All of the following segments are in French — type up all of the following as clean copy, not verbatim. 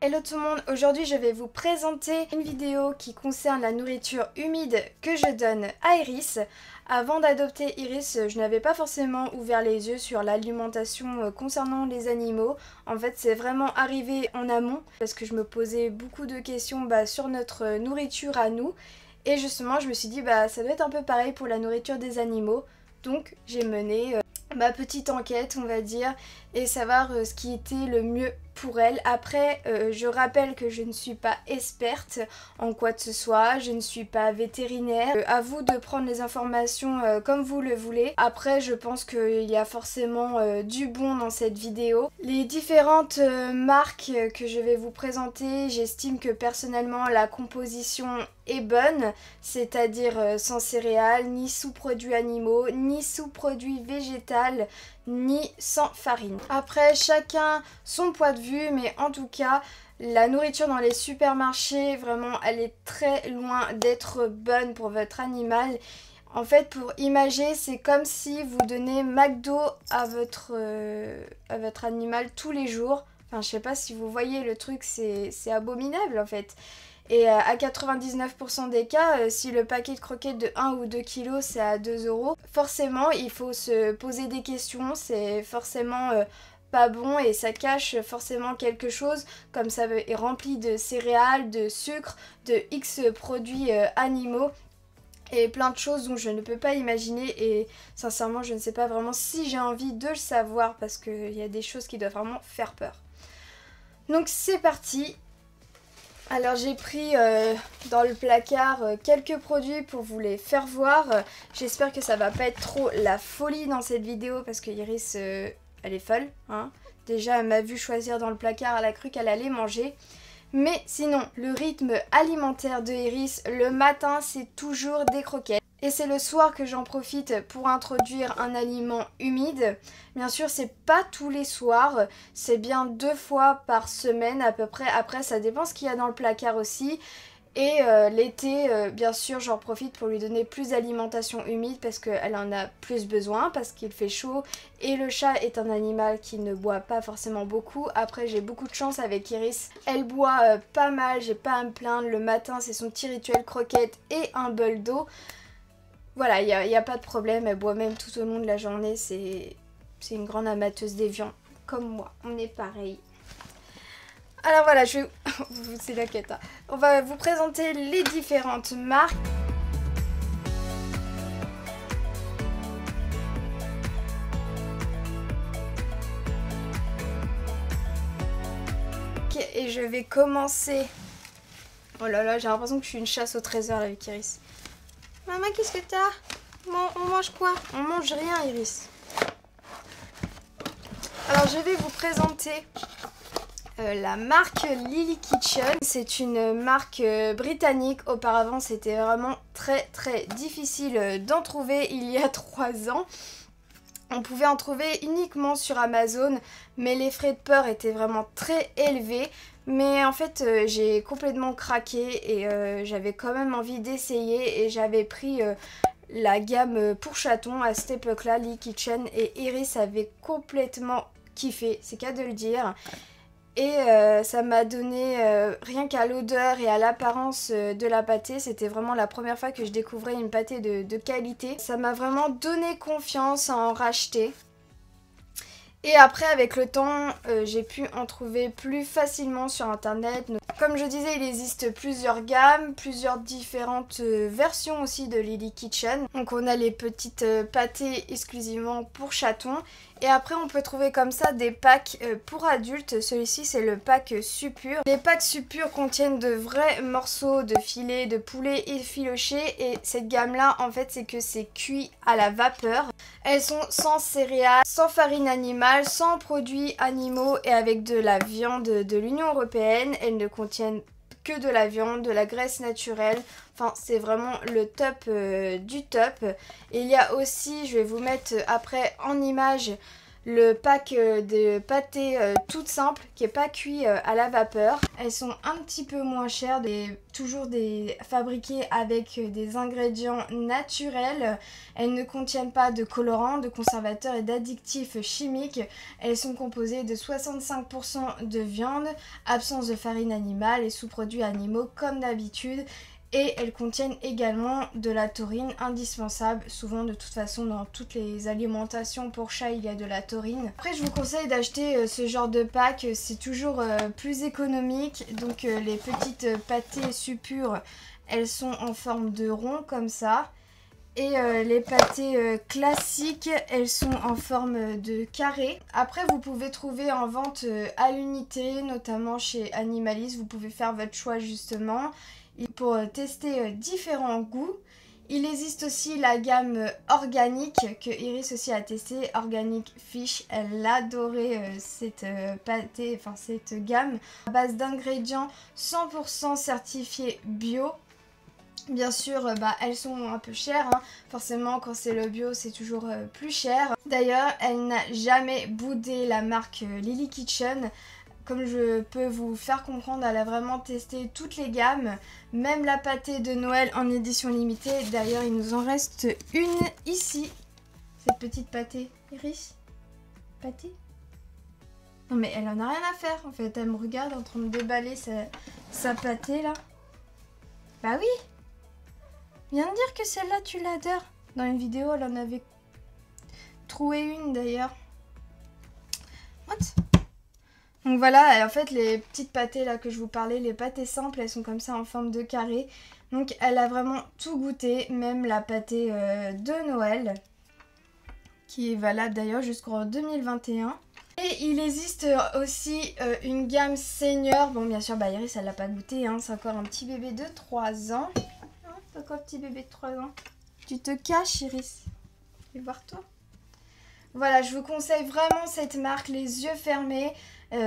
Hello tout le monde, aujourd'hui je vais vous présenter une vidéo qui concerne la nourriture humide que je donne à Iris. Avant d'adopter Iris, je n'avais pas forcément ouvert les yeux sur l'alimentation concernant les animaux. En fait, c'est vraiment arrivé en amont parce que je me posais beaucoup de questions sur notre nourriture à nous. Et justement, je me suis dit ça doit être un peu pareil pour la nourriture des animaux. Donc j'ai mené ma petite enquête, on va dire, et savoir ce qui était le mieux pour elle. Après, je rappelle que je ne suis pas experte en quoi que ce soit, je ne suis pas vétérinaire. À vous de prendre les informations comme vous le voulez. Après, je pense qu'il y a forcément du bon dans cette vidéo. Les différentes marques que je vais vous présenter, j'estime que personnellement la composition est bonne, c'est-à-dire sans céréales, ni sous-produits animaux, ni sous-produits végétaux, ni sans farine. Après, chacun son point de vue, mais en tout cas, la nourriture dans les supermarchés, vraiment, elle est très loin d'être bonne pour votre animal. En fait, pour imager, c'est comme si vous donnez McDo à votre animal tous les jours. Enfin, je sais pas si vous voyez le truc, c'est abominable en fait. Et à 99% des cas, si le paquet de croquettes de 1 ou 2 kilos c'est à 2 €, forcément il faut se poser des questions, c'est forcément pas bon et ça cache forcément quelque chose, comme ça est rempli de céréales, de sucre, de X produits animaux. Et plein de choses dont je ne peux pas imaginer et sincèrement je ne sais pas vraiment si j'ai envie de le savoir parce qu'il y a des choses qui doivent vraiment faire peur. Donc c'est parti. Alors j'ai pris dans le placard quelques produits pour vous les faire voir. J'espère que ça va pas être trop la folie dans cette vidéo parce que Iris elle est folle. Hein. Déjà elle m'a vu choisir dans le placard, elle a cru qu'elle allait manger. Mais sinon le rythme alimentaire de Iris, le matin c'est toujours des croquettes. Et c'est le soir que j'en profite pour introduire un aliment humide. Bien sûr, c'est pas tous les soirs, c'est bien 2 fois par semaine à peu près. Après, ça dépend ce qu'il y a dans le placard aussi. Et l'été, bien sûr, j'en profite pour lui donner plus d'alimentation humide parce qu'elle en a plus besoin, parce qu'il fait chaud. Et le chat est un animal qui ne boit pas forcément beaucoup. Après, j'ai beaucoup de chance avec Iris. Elle boit pas mal, j'ai pas à me plaindre. Le matin, c'est son petit rituel croquette et un bol d'eau. Voilà, il n'y a pas de problème, elle boit même tout au long de la journée, c'est une grande amateuse d'évian, comme moi, on est pareil. Alors voilà, c'est la quête, hein. On va vous présenter les différentes marques. Et je vais commencer... Oh là là, j'ai l'impression que je suis une chasse au trésor avec Iris. Maman, qu'est-ce que t'as? On mange quoi? On mange rien, Iris. Alors, je vais vous présenter la marque Lily Kitchen. C'est une marque britannique. Auparavant, c'était vraiment très difficile d'en trouver il y a 3 ans. On pouvait en trouver uniquement sur Amazon, mais les frais de port étaient vraiment très élevés. Mais en fait, j'ai complètement craqué et j'avais quand même envie d'essayer. Et j'avais pris la gamme pour chatons à cette époque-là, Lily Kitchen. Et Iris avait complètement kiffé, c'est qu'à de le dire. Et ça m'a donné, rien qu'à l'odeur et à l'apparence de la pâtée, c'était vraiment la première fois que je découvrais une pâtée de qualité. Ça m'a vraiment donné confiance à en racheter. Et après, avec le temps, j'ai pu en trouver plus facilement sur internet. Comme je disais, il existe plusieurs gammes, plusieurs différentes versions aussi de Lily Kitchen. Donc on a les petites pâtées exclusivement pour chatons. Et après on peut trouver comme ça des packs pour adultes. Celui-ci c'est le pack Supure. Les packs Supure contiennent de vrais morceaux de filet de poulet effiloché. Et cette gamme là en fait c'est que c'est cuit à la vapeur. Elles sont sans céréales, sans farine animale, sans produits animaux et avec de la viande de l'Union Européenne. Elles ne contiennent que de la viande, de la graisse naturelle. Enfin, c'est vraiment le top du top. Et il y a aussi, je vais vous mettre après en image, le pack de pâté toutes simples qui n'est pas cuit à la vapeur. Elles sont un petit peu moins chères, toujours fabriquées avec des ingrédients naturels. Elles ne contiennent pas de colorants, de conservateurs et d'addictifs chimiques. Elles sont composées de 65% de viande, absence de farine animale et sous-produits animaux comme d'habitude. Et elles contiennent également de la taurine indispensable. Souvent de toute façon dans toutes les alimentations pour chat il y a de la taurine. Après je vous conseille d'acheter ce genre de pack, c'est toujours plus économique. Donc les petites pâtés Supure, elles sont en forme de rond comme ça. Et les pâtés classiques, elles sont en forme de carré. Après vous pouvez trouver en vente à l'unité, notamment chez Animalist. Vous pouvez faire votre choix justement pour tester différents goûts. Il existe aussi la gamme organique que Iris aussi a testé, Organic Fish. Elle adorait cette gamme à base d'ingrédients 100% certifiés bio. Bien sûr, elles sont un peu chères, hein. Forcément quand c'est le bio c'est toujours plus cher. D'ailleurs elle n'a jamais boudé la marque Lily Kitchen. Comme je peux vous faire comprendre, elle a vraiment testé toutes les gammes, même la pâtée de Noël en édition limitée. D'ailleurs, il nous en reste une ici. Cette petite pâtée. Iris, pâtée? Non mais elle en a rien à faire en fait. Elle me regarde en train de déballer sa pâtée là. Bah oui. Viens de dire que celle-là tu l'adores. Dans une vidéo, elle en avait troué une d'ailleurs. What? Donc voilà, en fait les petites pâtées là que je vous parlais, les pâtés simples, elles sont comme ça en forme de carré. Donc elle a vraiment tout goûté, même la pâtée de Noël, qui est valable d'ailleurs jusqu'en 2021. Et il existe aussi une gamme senior. Bon bien sûr, Iris elle l'a pas goûté, hein. C'est encore un petit bébé de 3 ans. Hein, c'est encore un petit bébé de 3 ans. Tu te caches Iris. Viens voir toi. Voilà, je vous conseille vraiment cette marque, les yeux fermés.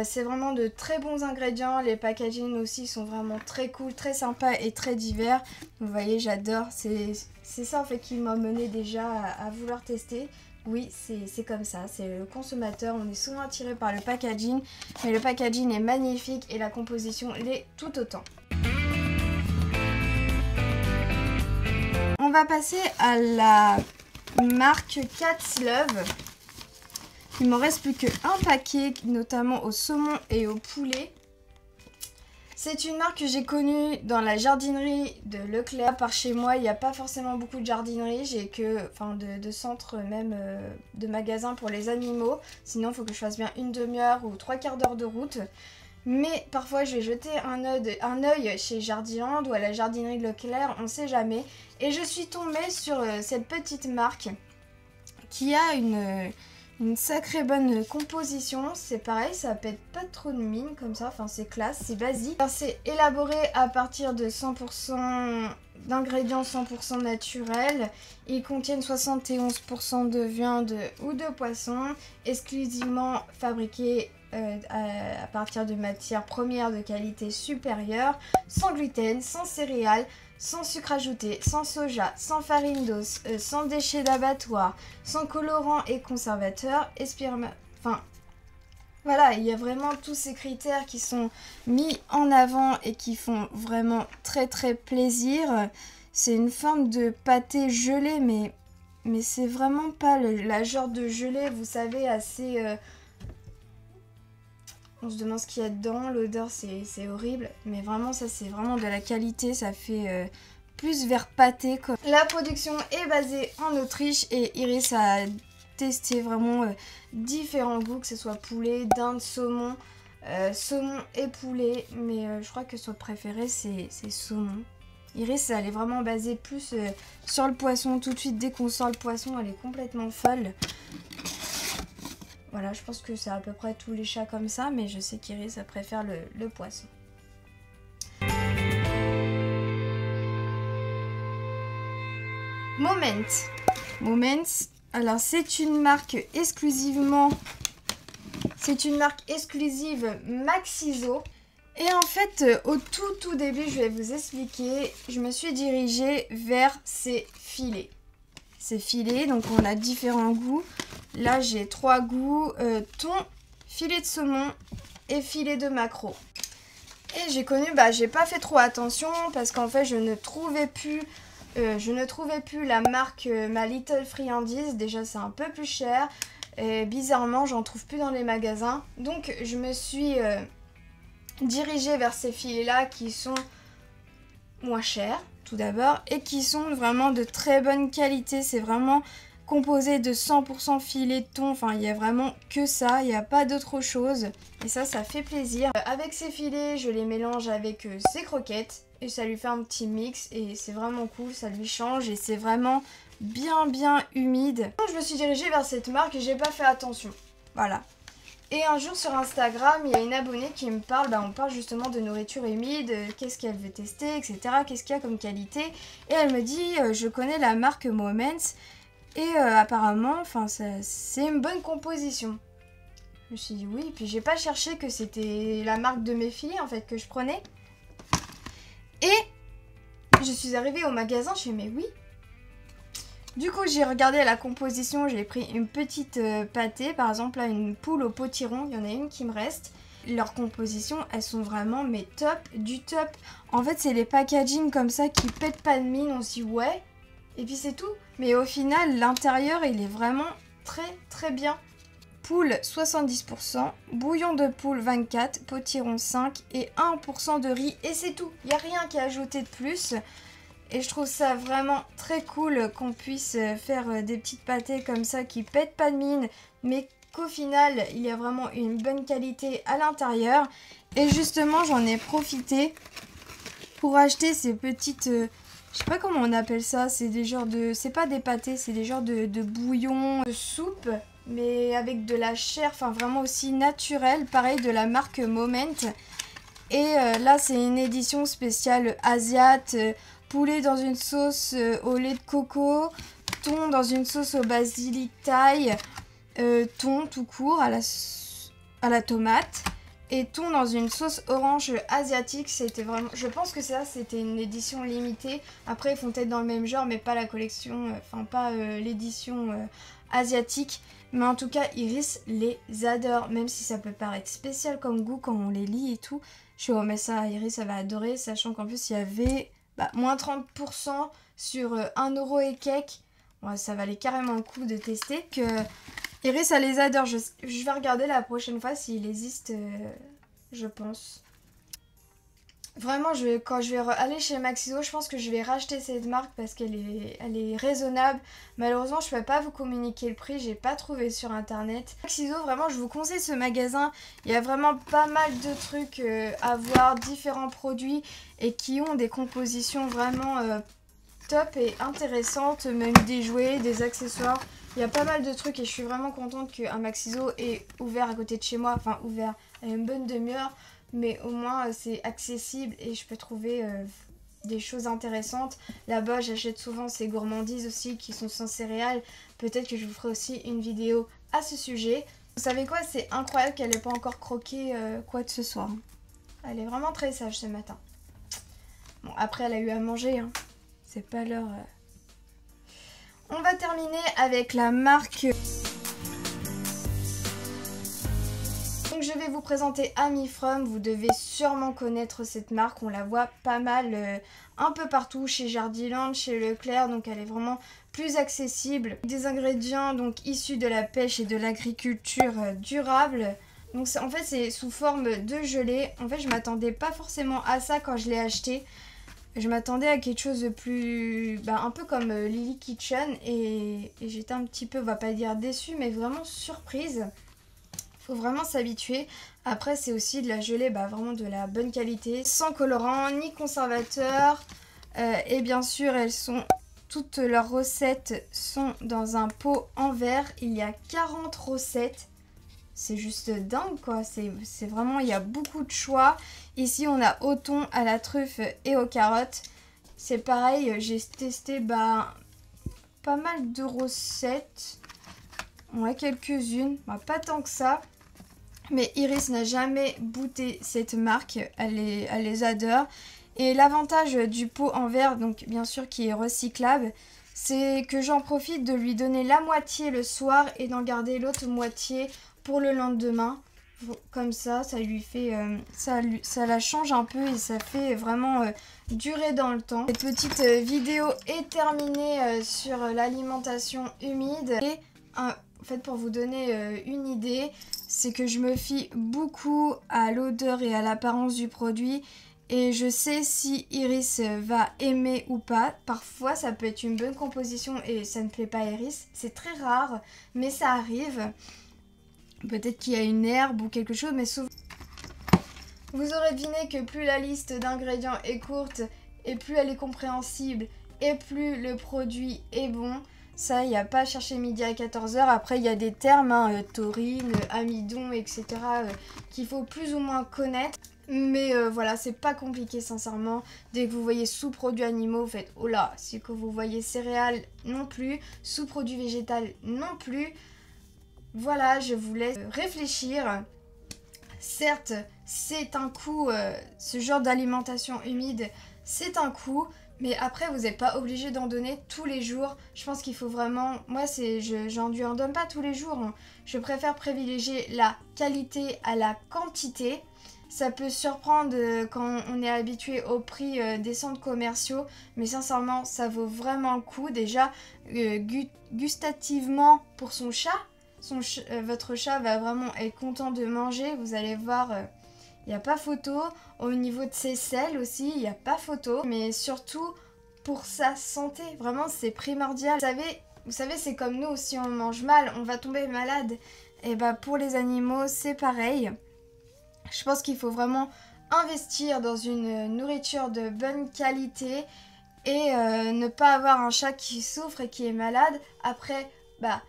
C'est vraiment de très bons ingrédients. Les packaging aussi sont vraiment très cool, très sympas et très divers. Vous voyez, j'adore. C'est ça en fait qui m'a mené déjà à vouloir tester. Oui, c'est comme ça. C'est le consommateur. On est souvent attiré par le packaging. Mais le packaging est magnifique et la composition l'est tout autant. On va passer à la marque Cat's Love. Il m'en reste plus qu'un paquet, notamment au saumon et au poulet. C'est une marque que j'ai connue dans la jardinerie de Leclerc. Par chez moi, il n'y a pas forcément beaucoup de jardinerie. J'ai que, de centres même de magasins pour les animaux. Sinon, il faut que je fasse bien une demi-heure ou 3/4 d'heure de route. Mais parfois, je vais jeter un œil chez Jardiland ou à la jardinerie de Leclerc, on ne sait jamais. Et je suis tombée sur cette petite marque qui a une sacrée bonne composition. C'est pareil, ça pète pas trop de mine comme ça, c'est classe, c'est basique. C'est élaboré à partir de 100% d'ingrédients 100% naturels. Ils contiennent 71% de viande ou de poisson, exclusivement fabriqués à partir de matières premières de qualité supérieure, sans gluten, sans céréales, sans sucre ajouté, sans soja, sans farine d'os, sans déchets d'abattoir, sans colorants et conservateurs, voilà, il y a vraiment tous ces critères qui sont mis en avant et qui font vraiment très très plaisir. C'est une forme de pâté gelé, mais c'est vraiment pas la genre de gelée, vous savez, assez... On se demande ce qu'il y a dedans, l'odeur c'est horrible, mais vraiment ça c'est vraiment de la qualité, ça fait plus vers pâté quoi. La production est basée en Autriche et Iris a testé vraiment différents goûts, que ce soit poulet, dinde, saumon, saumon et poulet, mais je crois que son préféré c'est saumon. Iris elle est vraiment basée plus sur le poisson, tout de suite dès qu'on sort le poisson elle est complètement folle. Voilà, je pense que c'est à peu près tous les chats comme ça, mais je sais qu'Iris préfère le poisson. Moments, alors c'est une marque exclusive Maxiso. Et en fait, au tout début, je vais vous expliquer, je me suis dirigée vers ces filets. ces filets. Donc on a différents goûts. Là j'ai 3 goûts, thon, filet de saumon et filet de maquereau. Et j'ai connu, j'ai pas fait trop attention parce qu'en fait je ne trouvais plus la marque Ma Little Friandise. Déjà c'est un peu plus cher et bizarrement j'en trouve plus dans les magasins. Donc je me suis dirigée vers ces filets là qui sont moins chers tout d'abord et qui sont vraiment de très bonne qualité. C'est vraiment composé de 100% filet de thon, enfin il y a vraiment que ça, il n'y a pas d'autre chose et ça fait plaisir. Avec ces filets je les mélange avec ces croquettes et ça lui fait un petit mix et c'est vraiment cool, ça lui change et c'est vraiment bien humide. Donc je me suis dirigée vers cette marque et j'ai pas fait attention, voilà. Et un jour sur Instagram, il y a une abonnée qui me parle, on parle justement de nourriture humide, qu'est-ce qu'elle veut tester, etc. Qu'est-ce qu'il y a comme qualité. Et elle me dit, je connais la marque Moments et apparemment, c'est une bonne composition. Je me suis dit oui, puis j'ai pas cherché que c'était la marque de mes filets en fait que je prenais. Et je suis arrivée au magasin, je me suis dit mais oui. Du coup, j'ai regardé la composition, j'ai pris une petite pâtée, par exemple là une poule au potiron, il y en a une qui me reste. Leurs compositions, elles sont vraiment mais top du top. En fait, c'est les packaging comme ça qui pètent pas de mine, on se dit ouais. Et puis c'est tout. Mais au final, l'intérieur, il est vraiment très bien. Poule 70%, bouillon de poule 24, potiron 5 et 1% de riz. Et c'est tout. Il n'y a rien qui est ajouté de plus. Et je trouve ça vraiment très cool qu'on puisse faire des petites pâtées comme ça qui pètent pas de mine, mais qu'au final, il y a vraiment une bonne qualité à l'intérieur. Et justement, j'en ai profité pour acheter ces petites... je sais pas comment on appelle ça, c'est des genres de... C'est pas des pâtés, c'est des genres de bouillon, de soupe, mais avec de la chair, enfin vraiment aussi naturelle, pareil de la marque Moment. Et là, c'est une édition spéciale asiate, poulet dans une sauce au lait de coco, thon dans une sauce au basilic thaï, thon tout court à la tomate et thon dans une sauce orange asiatique. C'était vraiment, je pense que ça c'était une édition limitée. Après ils font peut-être dans le même genre mais pas la collection, pas l'édition asiatique. Mais en tout cas Iris les adore, même si ça peut paraître spécial comme goût quand on les lit et tout. Je suis mais ça Iris elle va adorer, sachant qu'en plus il y avait moins 30% sur 1€ et quelques. Ouais, ça valait carrément le coup de tester. Que Iris, elle les adore. Je vais regarder la prochaine fois s'il existe, je pense. Vraiment, quand je vais aller chez Maxiso, je pense que je vais racheter cette marque parce qu'elle est raisonnable. Malheureusement, je ne peux pas vous communiquer le prix, j'ai pas trouvé sur internet. Maxiso, vraiment, je vous conseille ce magasin. Il y a vraiment pas mal de trucs à voir, différents produits et qui ont des compositions vraiment top et intéressantes, même des jouets, des accessoires. Il y a pas mal de trucs et je suis vraiment contente qu'un Maxiso est ouvert à côté de chez moi. Enfin, ouvert à une bonne demi-heure. Mais au moins c'est accessible et je peux trouver des choses intéressantes. Là-bas j'achète souvent ces gourmandises aussi qui sont sans céréales. Peut-être que je vous ferai aussi une vidéo à ce sujet. Vous savez quoi, c'est incroyable qu'elle n'ait pas encore croqué quoi de ce soir. Elle est vraiment très sage ce matin. Bon après elle a eu à manger, hein. C'est pas l'heure. On va terminer avec la marque... Donc je vais vous présenter Ami From, vous devez sûrement connaître cette marque, on la voit pas mal un peu partout, chez Jardiland, chez Leclerc, donc elle est vraiment plus accessible. Des ingrédients donc issus de la pêche et de l'agriculture durable. Donc en fait c'est sous forme de gelée. En fait je m'attendais pas forcément à ça quand je l'ai acheté. Je m'attendais à quelque chose de plus... un peu comme Lily Kitchen et j'étais un petit peu, on va pas dire déçue, mais vraiment surprise. Faut vraiment s'habituer. Après c'est aussi de la gelée vraiment de la bonne qualité, sans colorant ni conservateur. Et bien sûr toutes leurs recettes sont dans un pot en verre. Il y a 40 recettes. C'est juste dingue quoi. C'est vraiment, il y a beaucoup de choix. Ici on a au thon, à la truffe et aux carottes. C'est pareil, j'ai testé pas mal de recettes. Ouais, quelques-unes, pas tant que ça. Mais Iris n'a jamais goûté cette marque, elle les adore. Et l'avantage du pot en verre, donc bien sûr qui est recyclable, c'est que j'en profite de lui donner la moitié le soir et d'en garder l'autre moitié pour le lendemain. Comme ça lui fait, ça la change un peu et ça fait vraiment durer dans le temps. Cette petite vidéo est terminée sur l'alimentation humide. Et en fait, pour vous donner une idée, c'est que je me fie beaucoup à l'odeur et à l'apparence du produit. Et je sais si Iris va aimer ou pas. Parfois, ça peut être une bonne composition et ça ne plaît pas à Iris. C'est très rare, mais ça arrive. Peut-être qu'il y a une herbe ou quelque chose, mais souvent... Vous aurez deviné que plus la liste d'ingrédients est courte, et plus elle est compréhensible, et plus le produit est bon. Ça, il n'y a pas à chercher midi à 14h. Après, il y a des termes, taurine, amidon, etc. Qu'il faut plus ou moins connaître. Mais voilà, c'est pas compliqué sincèrement. Dès que vous voyez sous-produits animaux, vous faites oh là. Si que vous voyez céréales, non plus. Sous-produits végétal, non plus. Voilà, je vous laisse réfléchir. Certes, c'est un coût, ce genre d'alimentation humide, c'est un coût. Mais après, vous n'êtes pas obligé d'en donner tous les jours. Je pense qu'il faut vraiment... Moi, j'en donne pas tous les jours. Hein. Je préfère privilégier la qualité à la quantité. Ça peut surprendre quand on est habitué au prix des centres commerciaux. Mais sincèrement, ça vaut vraiment le coup. Déjà, gustativement, pour son chat, votre chat va vraiment être content de manger. Vous allez voir... Il n'y a pas photo. Au niveau de ses selles aussi, il n'y a pas photo. Mais surtout, pour sa santé, vraiment, c'est primordial. Vous savez, c'est comme nous, si on mange mal, on va tomber malade. Et bah, pour les animaux, c'est pareil. Je pense qu'il faut vraiment investir dans une nourriture de bonne qualité. Et ne pas avoir un chat qui souffre et qui est malade. Après, bah,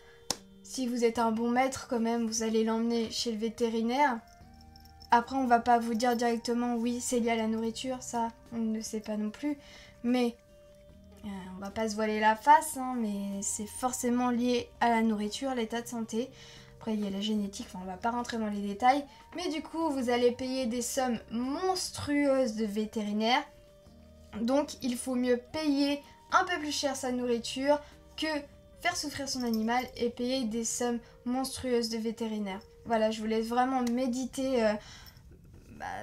si vous êtes un bon maître, quand même, vous allez l'emmener chez le vétérinaire. Après, on va pas vous dire directement oui, c'est lié à la nourriture, ça, on ne sait pas non plus. Mais on va pas se voiler la face, hein, mais c'est forcément lié à la nourriture, l'état de santé. Après, il y a la génétique, enfin, on va pas rentrer dans les détails. Mais du coup, vous allez payer des sommes monstrueuses de vétérinaire. Donc, il faut mieux payer un peu plus cher sa nourriture que faire souffrir son animal et payer des sommes monstrueuses de vétérinaire. Voilà, je vous laisse vraiment méditer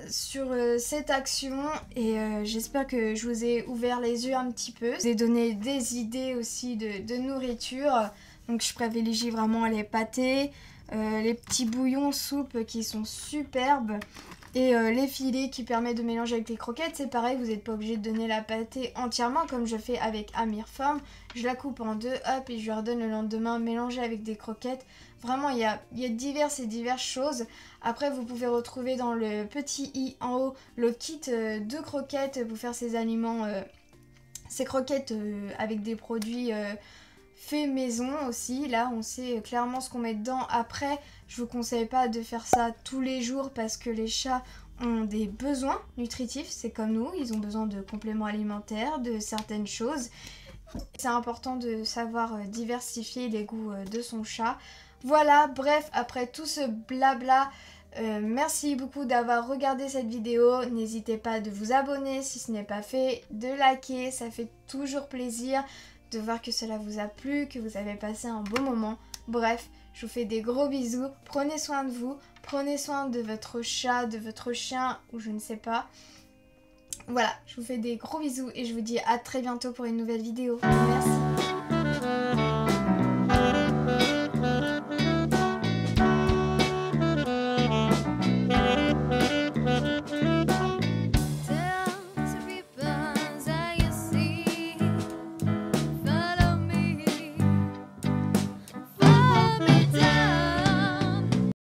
sur cette action et j'espère que je vous ai ouvert les yeux un petit peu. Je vous ai donné des idées aussi de nourriture. Donc je privilégie vraiment les pâtés, les petits bouillons, soupes qui sont superbes. Et les filets qui permettent de mélanger avec les croquettes, c'est pareil, vous n'êtes pas obligé de donner la pâtée entièrement comme je fais avec Amir Farm. Je la coupe en deux, hop, et je lui redonne le lendemain mélangée avec des croquettes. Vraiment, il y a diverses choses. Après, vous pouvez retrouver dans le petit i en haut le kit de croquettes pour faire ces aliments, ces croquettes avec des produits faits maison aussi. Là, on sait clairement ce qu'on met dedans. Après, je vous conseille pas de faire ça tous les jours parce que les chats ont des besoins nutritifs. C'est comme nous, ils ont besoin de compléments alimentaires, de certaines choses. C'est important de savoir diversifier les goûts de son chat. Voilà, bref, après tout ce blabla, merci beaucoup d'avoir regardé cette vidéo. N'hésitez pas de vous abonner si ce n'est pas fait, de liker, ça fait toujours plaisir de voir que cela vous a plu, que vous avez passé un bon moment. Bref, je vous fais des gros bisous, prenez soin de vous, prenez soin de votre chat, de votre chien ou je ne sais pas. Voilà, je vous fais des gros bisous et je vous dis à très bientôt pour une nouvelle vidéo. Merci.